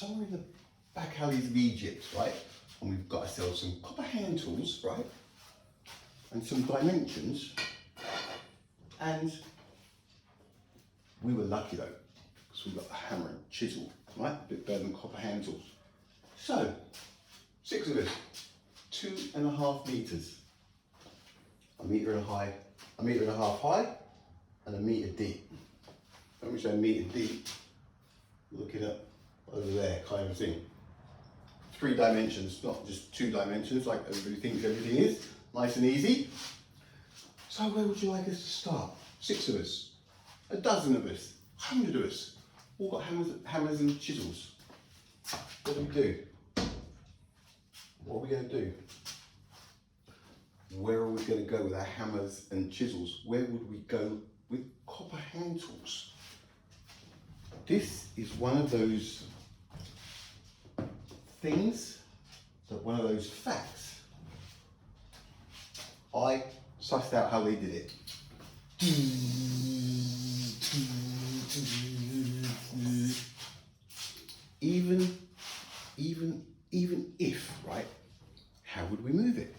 somewhere in the back alleys of Egypt, right? And we've got ourselves some copper hand tools, right? And some dimensions. And we were lucky though, because we got a hammer and chisel, right? A bit better than copper hand tools. So, 6 of us, 2.5 meters. A metre and a half high, and a metre deep. When we say a metre deep, looking up over there kind of thing. 3 dimensions, not just 2 dimensions like everybody thinks everything is. Nice and easy. So where would you like us to start? 6 of us, a dozen of us, 100 of us, all got hammers and chisels. What do we do? What are we going to do? Where are we going to go with our hammers and chisels? Where would we go with copper hand tools? This is one of those things, one of those facts. I sussed out how they did it. Even if, right, how would we move it?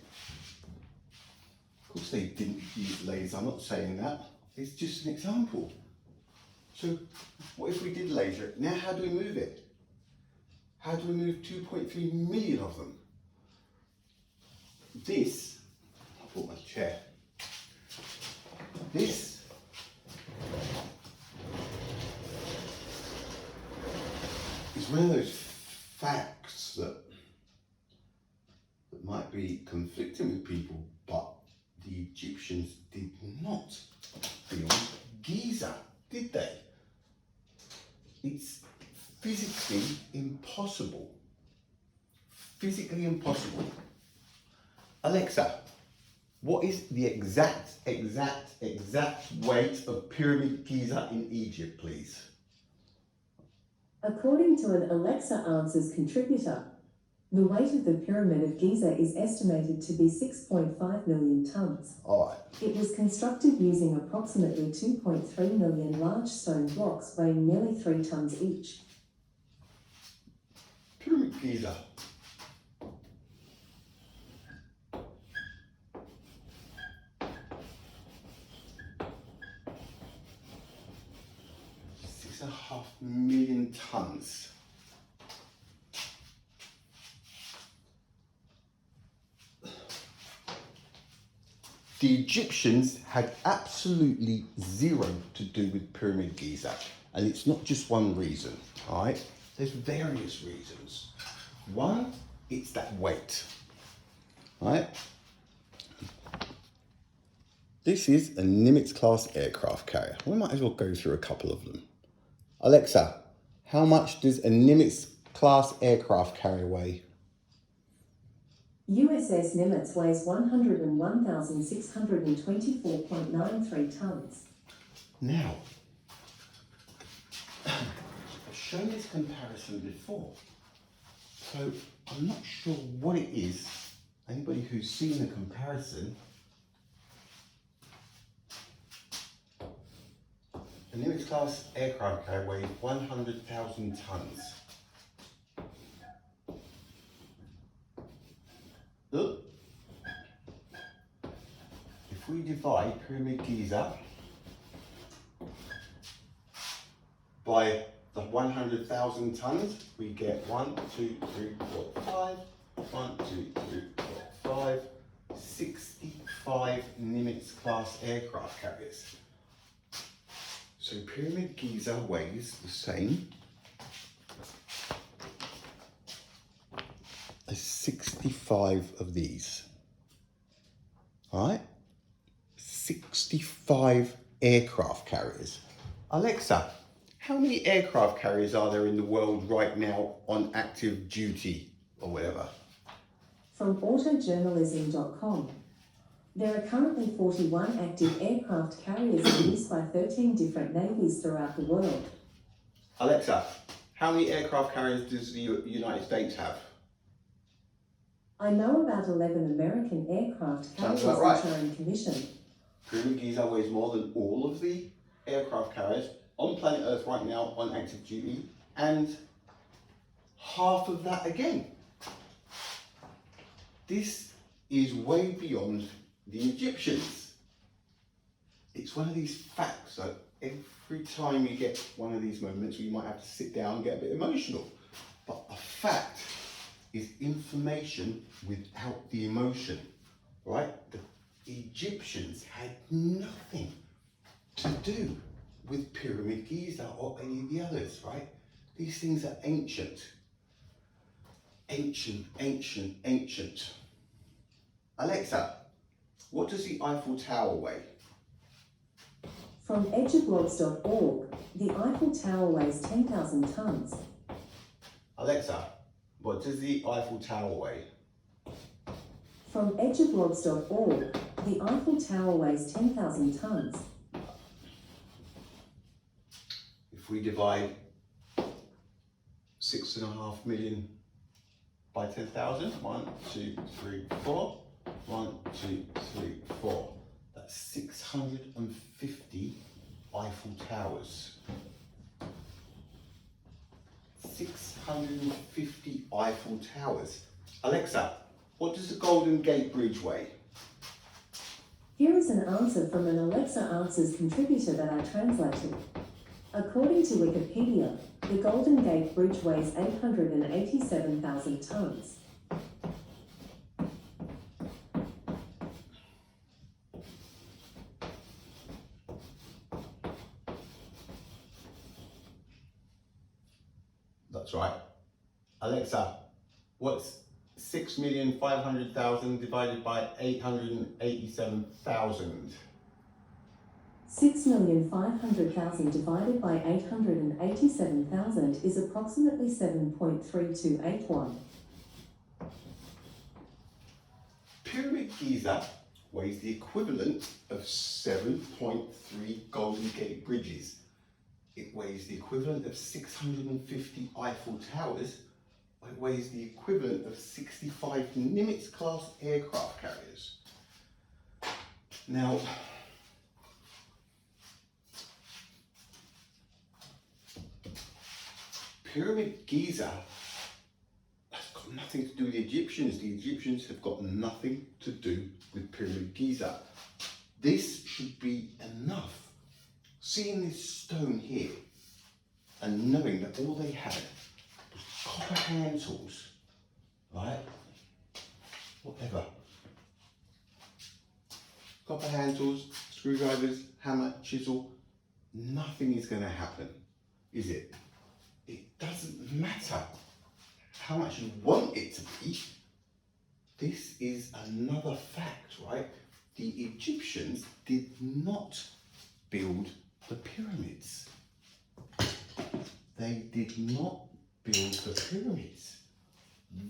Of course they didn't use lasers, I'm not saying that, it's just an example. So what if we did laser it? Now how do we move it? How do we move 2.3 million of them? This, I brought my chair, this is one of those facts that might be conflicting with people, but the Egyptians did not build Giza, did they? It's physically impossible. Physically impossible. Alexa, what is the exact weight of Pyramid Giza in Egypt, please? According to an Alexa Answers contributor, the weight of the Pyramid of Giza is estimated to be 6.5 million tons. All right. It was constructed using approximately 2.3 million large stone blocks weighing nearly 3 tons each. Pyramid Giza. Six and a half million tons. The Egyptians had absolutely zero to do with Pyramid Giza. And it's not just one reason, all right? There's various reasons. One, it's that weight, right? This is a Nimitz class aircraft carrier. We might as well go through a couple of them. Alexa, how much does a Nimitz class aircraft carrier weigh? USS Nimitz weighs 101,624.93 tons. Now, I've shown this comparison before, so I'm not sure what it is. Anybody who's seen the comparison, the Nimitz class aircraft carrier weighs 100,000 tons. Look, if we divide Pyramid Giza by the 100,000 tons, we get 1, 2, 3, 4, 5, 1, 2, 3, 4, 5, 65 Nimitz class aircraft carriers. So Pyramid Giza weighs the same as 65 of these. All right? 65 aircraft carriers. Alexa, how many aircraft carriers are there in the world right now on active duty or whatever? From autojournalism.com, there are currently 41 active aircraft carriers in use by 13 different navies throughout the world. Alexa, how many aircraft carriers does the United States have? I know about 11 American aircraft carriers Sounds about right. which are in commission. Pyramid Giza weighs more than all of the aircraft carriers on planet Earth right now on active duty and half of that again. This is way beyond the Egyptians. It's one of these facts that every time you get one of these moments where you might have to sit down and get a bit emotional. But a fact is information without the emotion, right? The Egyptians had nothing to do with Pyramid Giza or any of the others, right? These things are ancient. Ancient, ancient, ancient. Alexa, what does the Eiffel Tower weigh? From edgeofblogs.org, the Eiffel Tower weighs 10,000 tons. Alexa, what does the Eiffel Tower weigh? From edgeofblogs.org, the Eiffel Tower weighs 10,000 tons. If we divide 6.5 million by 10,000, 1, 2, 3, 4, 1, 2, 3, 4. That's 650 Eiffel Towers. 650 Eiffel Towers. Alexa, what does the Golden Gate Bridge weigh? Here is an answer from an Alexa Answers contributor that I translated. According to Wikipedia, the Golden Gate Bridge weighs 887,000 tons. That's right. Alexa, what's 6,500,000 divided by 887,000? 6,500,000 divided by 887,000 is approximately 7.3281. Pyramid Giza weighs the equivalent of 7.3 Golden Gate Bridges. It weighs the equivalent of 650 Eiffel Towers. It weighs the equivalent of 65 Nimitz-class aircraft carriers. Now, Pyramid Giza has got nothing to do with the Egyptians. The Egyptians have got nothing to do with Pyramid Giza. This should be enough. Seeing this stone here and knowing that all they had was copper hand tools, right? Whatever. Copper hand tools, screwdrivers, hammer, chisel, nothing is going to happen, is it? It doesn't matter how much you want it to be. This is another fact, right? The Egyptians did not build the pyramids. They did not build the pyramids.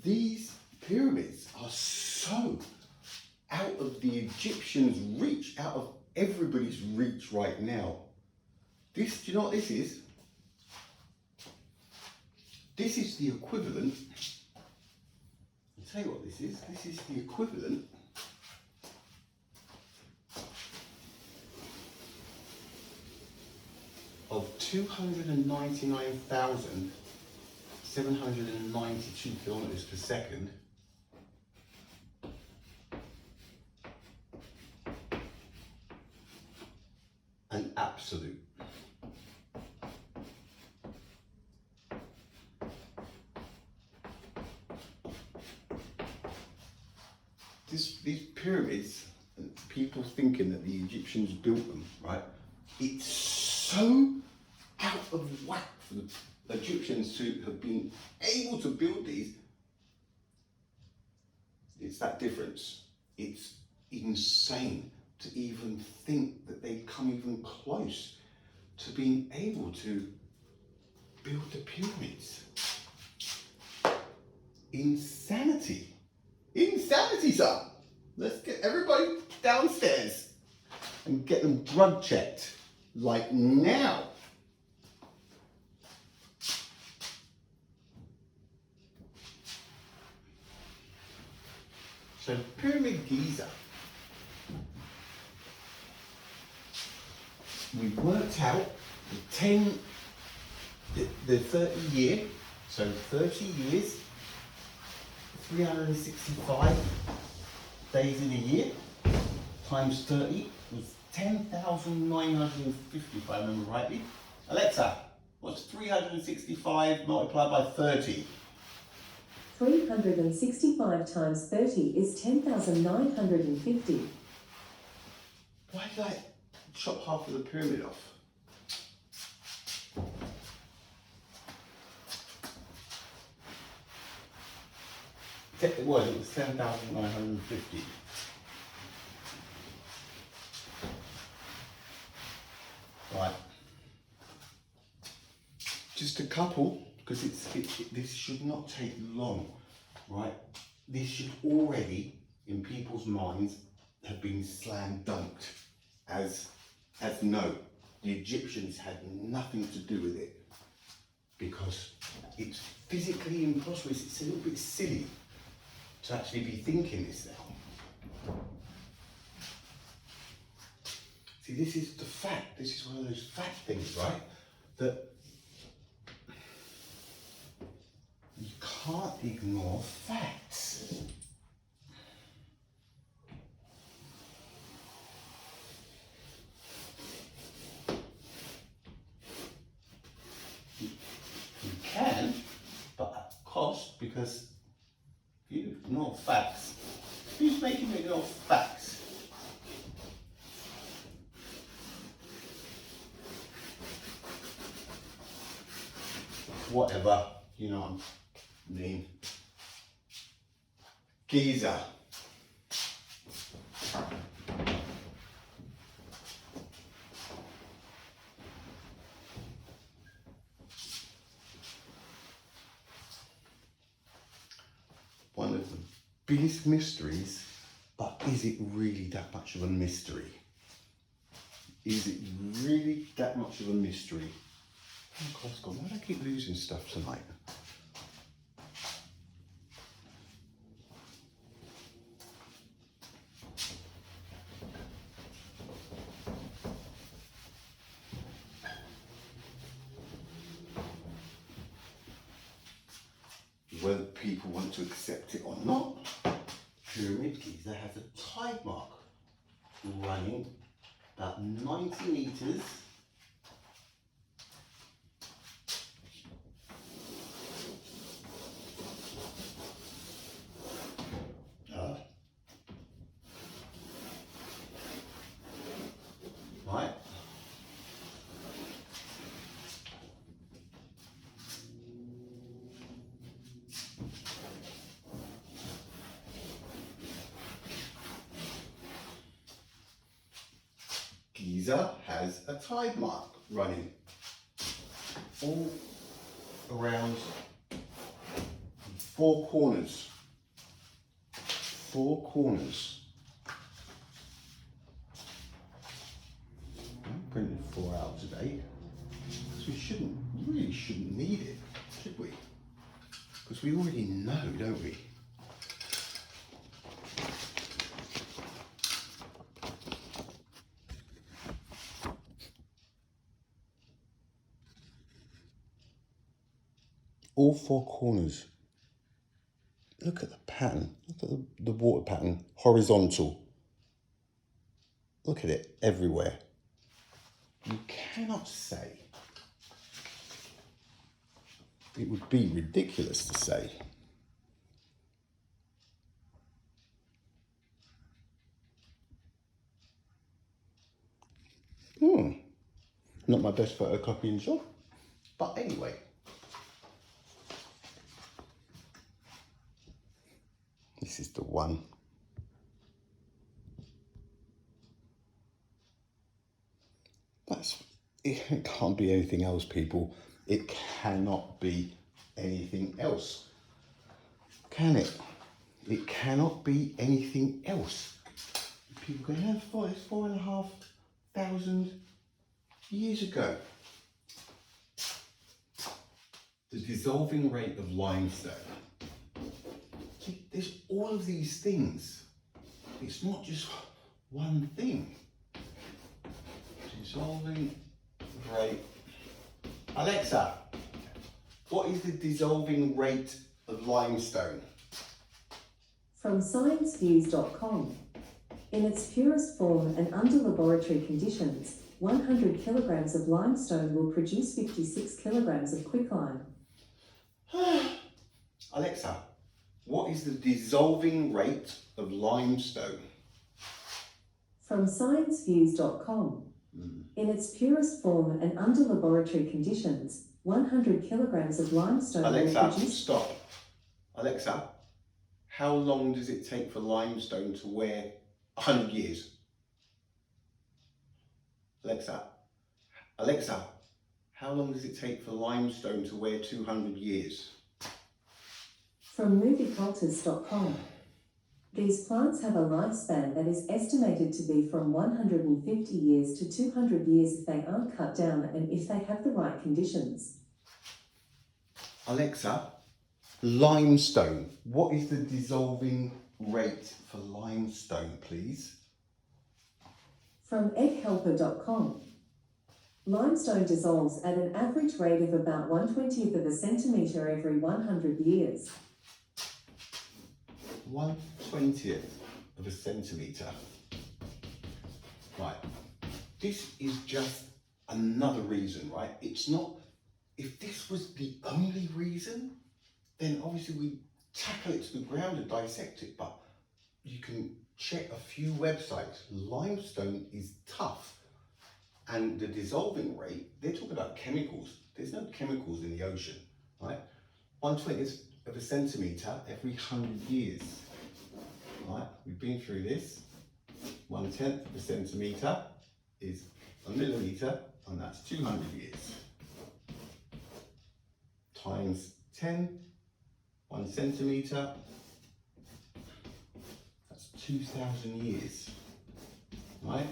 These pyramids are so out of the Egyptians' reach, out of everybody's reach right now. This, do you know what this is? This is the equivalent, I'll tell you what this is the equivalent of 299,792 kilometers per second an absolute. These pyramids, and people thinking that the Egyptians built them, right? It's so out of whack for the Egyptians to have been able to build these. It's that difference. It's insane to even think that they come even close to being able to build the pyramids. Insanity. Insanity, sir. Let's get everybody downstairs and get them drug checked, like now. So Pyramid Giza, we've worked out the 30-year So 30 years, 365 days in a year, times 30 was 10,950 if I remember rightly. Alexa, what's 365 multiplied by 30? 365 times 30 is 10,950. Why did I chop half of the pyramid off? It was 10,950. Right. Just a couple, because this should not take long, right? This should already, in people's minds, have been slam dunked as no, the Egyptians had nothing to do with it, because it's physically impossible. It's a little bit silly to actually be thinking this now. See, this is the fact. This is one of those fact things, right? That you can't ignore facts. You can, but at cost, because if you ignore facts, who's making you ignore facts? Whatever, you know what I mean. Giza. One of the biggest mysteries, but is it really that much of a mystery? Is it really that much of a mystery? Oh God, God, why do I keep losing stuff tonight? Whether people want to accept it or not, Pyramid Giza has a tide mark running about 90 meters . Right. Giza has a tide mark running all around four corners. Four corners. I printed 4 out today, so we really shouldn't need it, should we? Because we already know, don't we? All four corners. Look at the pattern. Look at the water pattern. Horizontal. Look at it everywhere. You cannot say. It would be ridiculous to say. Not my best photocopying job. But anyway. This is the one. It can't be anything else, people. It cannot be anything else. Can it? It cannot be anything else. People go, yeah, it's 4,500 years ago. The dissolving rate of limestone. See, there's all of these things. It's not just one thing. Dissolving rate. Alexa, what is the dissolving rate of limestone? From scienceviews.com. In its purest form and under laboratory conditions, 100 kilograms of limestone will produce 56 kilograms of quicklime. Alexa, what is the dissolving rate of limestone? From scienceviews.com. In its purest form and under laboratory conditions, 100 kilograms of limestone will Alexa, produce... stop. Alexa, how long does it take for limestone to wear 100 years? Alexa, how long does it take for limestone to wear 200 years? From moviecultures.com. These plants have a lifespan that is estimated to be from 150 years to 200 years if they aren't cut down and if they have the right conditions. Alexa, limestone. What is the dissolving rate for limestone, please? From egghelper.com. Limestone dissolves at an average rate of about 1/20th of a centimetre every 100 years. 1/20th of a centimetre. Right, this is just another reason, right? It's not, if this was the only reason, then obviously we tackle it to the ground and dissect it, but you can check a few websites. Limestone is tough, and the dissolving rate, they're talking about chemicals. There's no chemicals in the ocean, right? 1/20th of a centimetre every 100 years. Right, we've been through this. 1/10 of a centimetre is a millimetre, and that's 200 years. Times 10, 1 centimetre, that's 2,000 years. Right?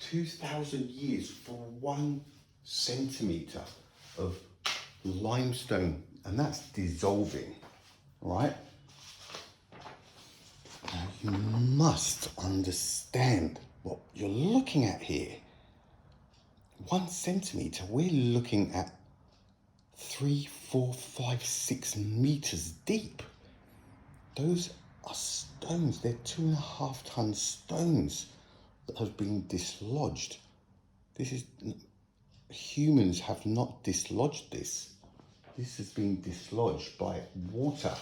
2,000 years for 1 centimetre of limestone, and that's dissolving, right? Now you must understand what you're looking at here. 1 centimetre, we're looking at 3, 4, 5, 6 meters deep. Those are stones, they're 2.5 ton stones that have been dislodged. This is, humans have not dislodged this. This has been dislodged by water.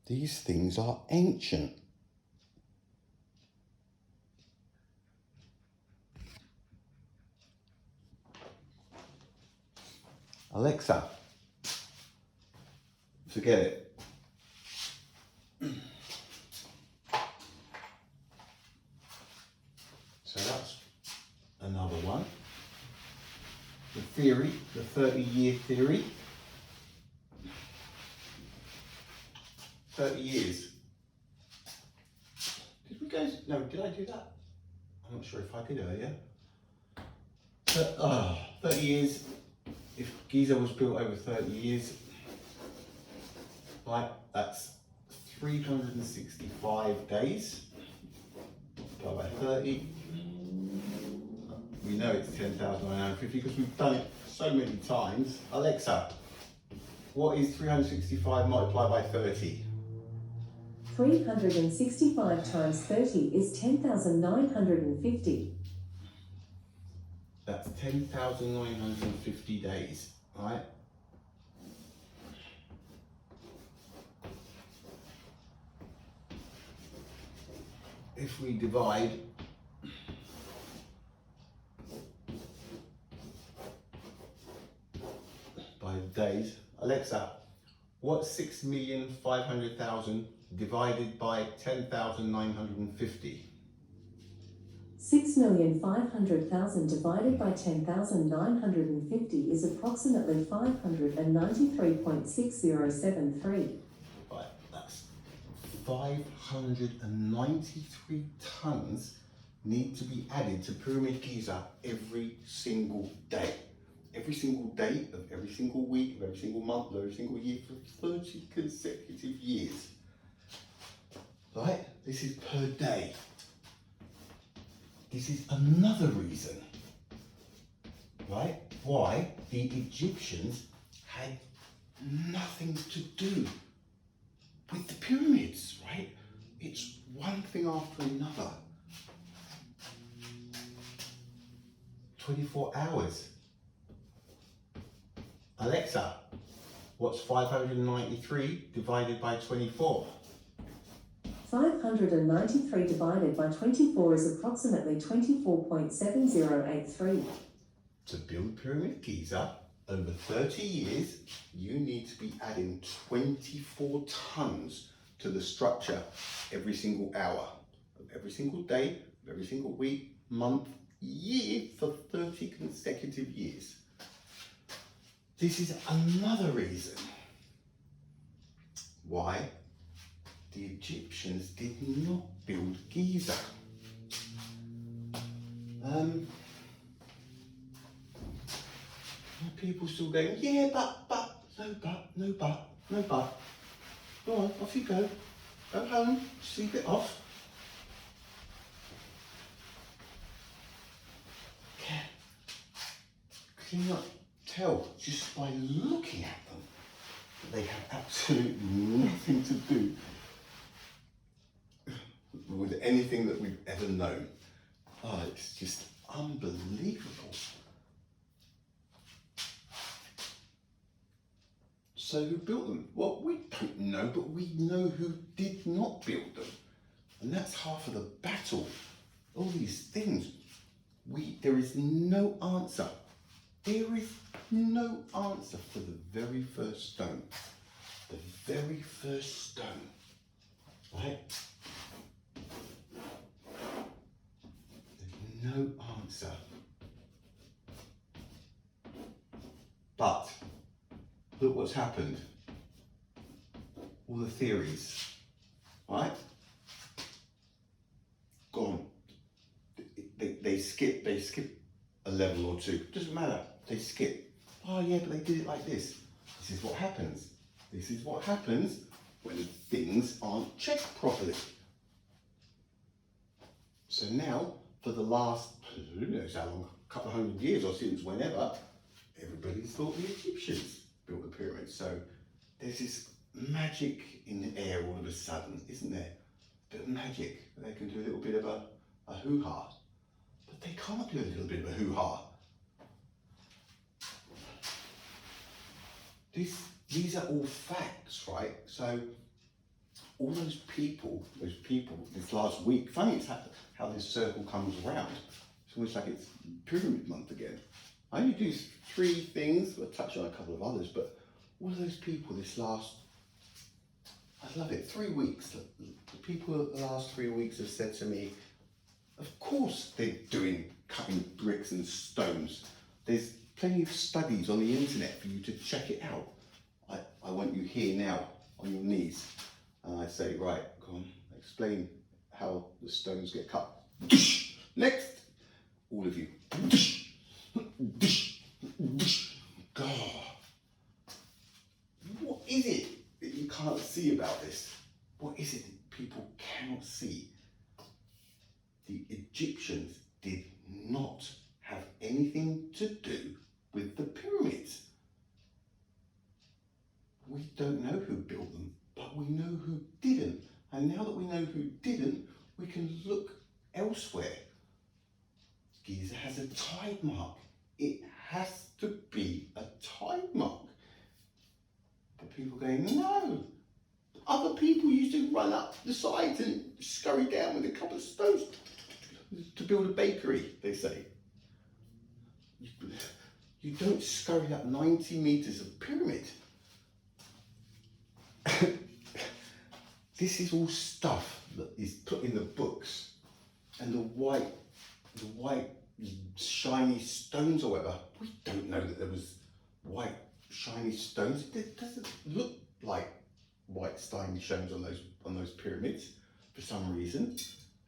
These things are ancient. Alexa, forget it. So that's another one. The theory, the 30-year theory. 30 years. Did we go? No, did I do that? I'm not sure if I did earlier. 30 years. If Giza was built over 30 years, right, that's 365 days. Go by 30. We know it's 10,950 because we've done it so many times. Alexa, what is 365 multiplied by 30? 365 times 30 is 10,950. That's 10,950 days, right? If we divide by days, Alexa, what's 6,500,000 divided by 10,950? 6,500,000 divided by 10,950 is approximately 593.6073. Right, that's 593 tons need to be added to Pyramid Giza every single day. Every single day of every single week, of every single month, of every single year for 30 consecutive years. Right? This is per day. This is another reason right, why the Egyptians had nothing to do with the pyramids, right? It's one thing after another. 24 hours. Alexa, what's 593 divided by 24? 593 divided by 24 is approximately 24.7083. To build Pyramid Giza, over 30 years, you need to be adding 24 tons to the structure every single hour, of every single day, of every single week, month, year for 30 consecutive years. This is another reason why the Egyptians did not build Giza. People still going, yeah, but, no but. Go on, off you go. Go home, sleep it off. Can you not tell just by looking at them that they have absolutely nothing to do with anything that we've ever known? Oh, it's just unbelievable. So who built them? Well, we don't know, but we know who did not build them. And that's half of the battle. All these things, there is no answer. There is no answer for the very first stone. The very first stone, right? There's no answer. But look what's happened. All the theories, right? Gone. They skip a level or two. Doesn't matter. They skip. Oh yeah, but they did it like this. This is what happens. This is what happens when things aren't checked properly. So now, for the last, who knows how long, a couple of hundred years or since whenever, everybody's thought the Egyptians built the pyramids. So there's this magic in the air all of a sudden, isn't there? A bit of magic. They can do a little bit of a hoo-ha. But they can't do a little bit of a hoo-ha. These are all facts, right? So all those people, this last week, funny it's how this circle comes around. It's almost like it's Pyramid Month again. I only do 3 things, I'll touch on a couple of others, but all of those people this last, I love it, 3 weeks, the people the last 3 weeks have said to me, of course they're cutting bricks and stones. There's plenty of studies on the internet for you to check it out. I want you here now, on your knees. And I say, right, go on, explain how the stones get cut. Next, all of you. God, what is it that you can't see about this? What is it that people cannot see? The Egyptians did not have anything to do with the pyramids. We don't know who built them, but we know who didn't. And now that we know who didn't, we can look elsewhere. Giza has a tide mark. It has to be a tide mark. But people are going, no. Other people used to run up the sides and scurry down with a couple of stones to build a bakery, they say. You don't scurry up 90 meters of pyramid. This is all stuff that is put in the books, and the white shiny stones or whatever, we don't know that there was white shiny stones. It doesn't look like white shiny stones on those pyramids for some reason.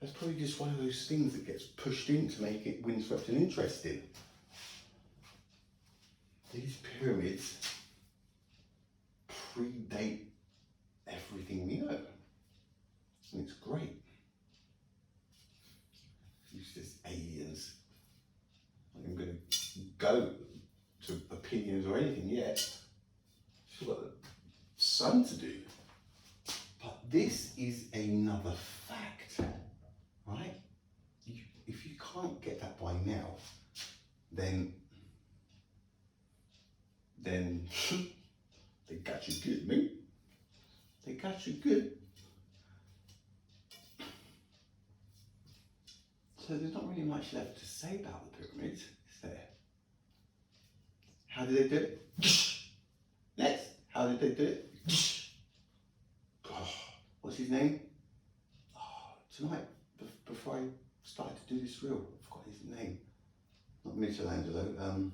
That's probably just one of those things that gets pushed in to make it windswept and interesting. These pyramids predate everything we know. And it's great. It's just aliens. I'm going to go to opinions or anything yet. She's got the son to do. But this is another fact, right? If you can't get that by now, then they got you good, mate. They got you good. So there's not really much left to say about the pyramids, is there? How did they do it? Next, how did they do it? Oh, what's his name? Oh, tonight, before I started to do this reel, I forgot his name. Not Michelangelo.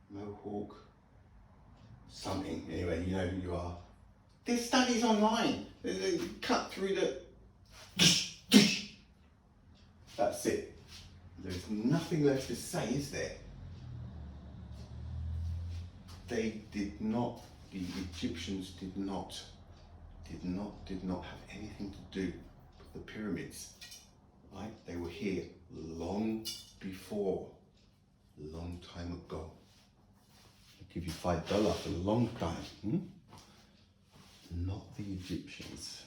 Mohawk. Something. Anyway, you know who you are. This study's online. They cut through the. That's it. There's nothing left to say, is there? They did not. The Egyptians did not have anything to do with the pyramids. Right? They were here long before, a long time ago. I'll give you $5 for a long time. Not the Egyptians.